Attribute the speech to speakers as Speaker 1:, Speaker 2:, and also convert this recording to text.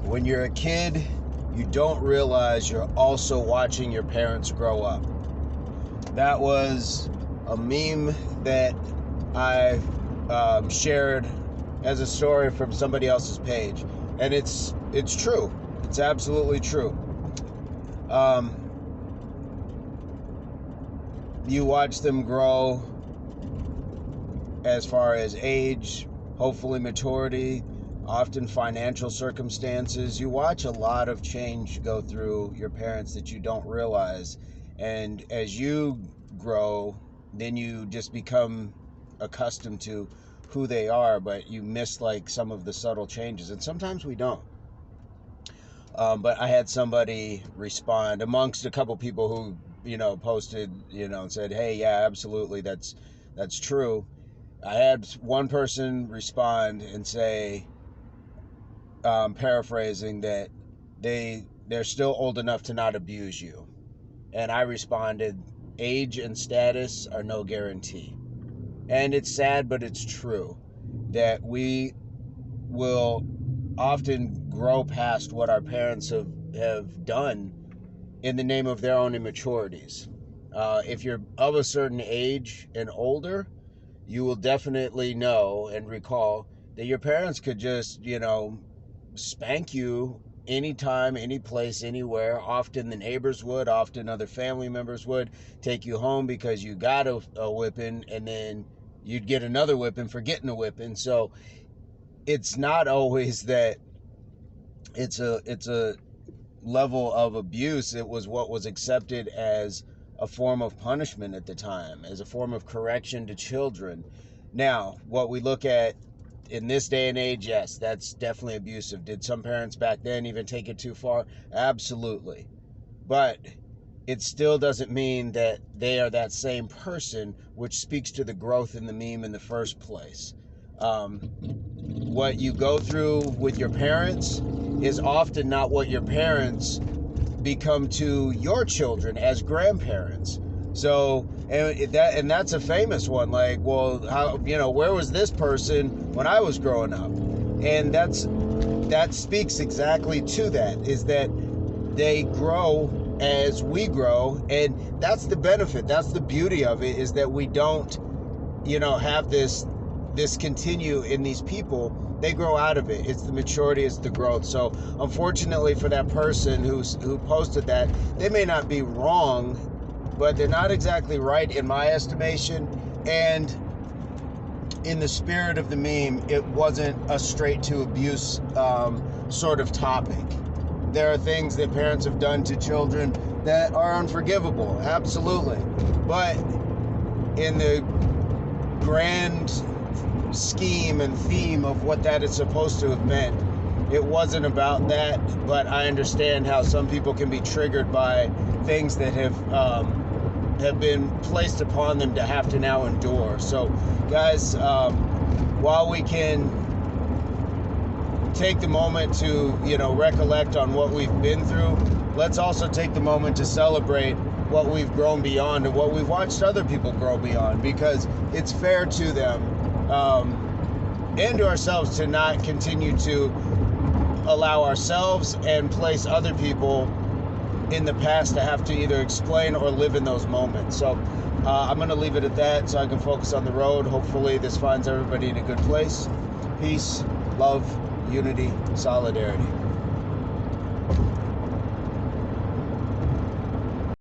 Speaker 1: When you're a kid, you don't realize you're also watching your parents grow up. That was a meme that I shared as a story from somebody else's page, and it's true. It's absolutely true. You watch them grow as far as age, hopefully maturity, often financial circumstances. You watch a lot of change go through your parents that you don't realize. And as you grow, then you just become accustomed to who they are, but you miss like some of the subtle changes. And sometimes we don't. But I had somebody respond amongst a couple people who, posted, and said, hey, yeah, absolutely, that's true. I had one person respond and say, paraphrasing, that they're still old enough to not abuse you. And I responded, age and status are no guarantee. And it's sad, but it's true that we will often grow past what our parents have done in the name of their own immaturities. If you're of a certain age and older, you will definitely know and recall that your parents could just, spank you anytime, any place, anywhere. Often the neighbors would, often other family members would take you home because you got a whipping, and then you'd get another whipping for getting a whipping. So it's not always that it's a level of abuse. It was what was accepted as a form of punishment at the time, as a form of correction to children. Now, what we look at in this day and age, yes, that's definitely abusive. Did some parents back then even take it too far? Absolutely. But it still doesn't mean that they are that same person, which speaks to the growth in the meme in the first place. What you go through with your parents is often not what your parents become to your children as grandparents. So, and that's a famous one. Like, well, how, where was this person when I was growing up? And that speaks exactly to that, is that they grow as we grow, and that's the benefit. That's the beauty of it, is that we don't, have this continue in these people. They grow out of it. It's the maturity, it's the growth. So unfortunately for that person who posted that, they may not be wrong, but they're not exactly right in my estimation. And in the spirit of the meme, it wasn't a straight to abuse sort of topic. There are things that parents have done to children that are unforgivable, absolutely. But in the grand scheme and theme of what that is supposed to have meant, it wasn't about that. But I understand how some people can be triggered by things that have been placed upon them to have to now endure. So guys, while we can take the moment to recollect on what we've been through, let's also take the moment to celebrate what we've grown beyond and what we've watched other people grow beyond, because it's fair to them and to ourselves to not continue to allow ourselves and place other people in the past to have to either explain or live in those moments. So I'm going to leave it at that so I can focus on the road. Hopefully this finds everybody in a good place. Peace, love, unity, solidarity.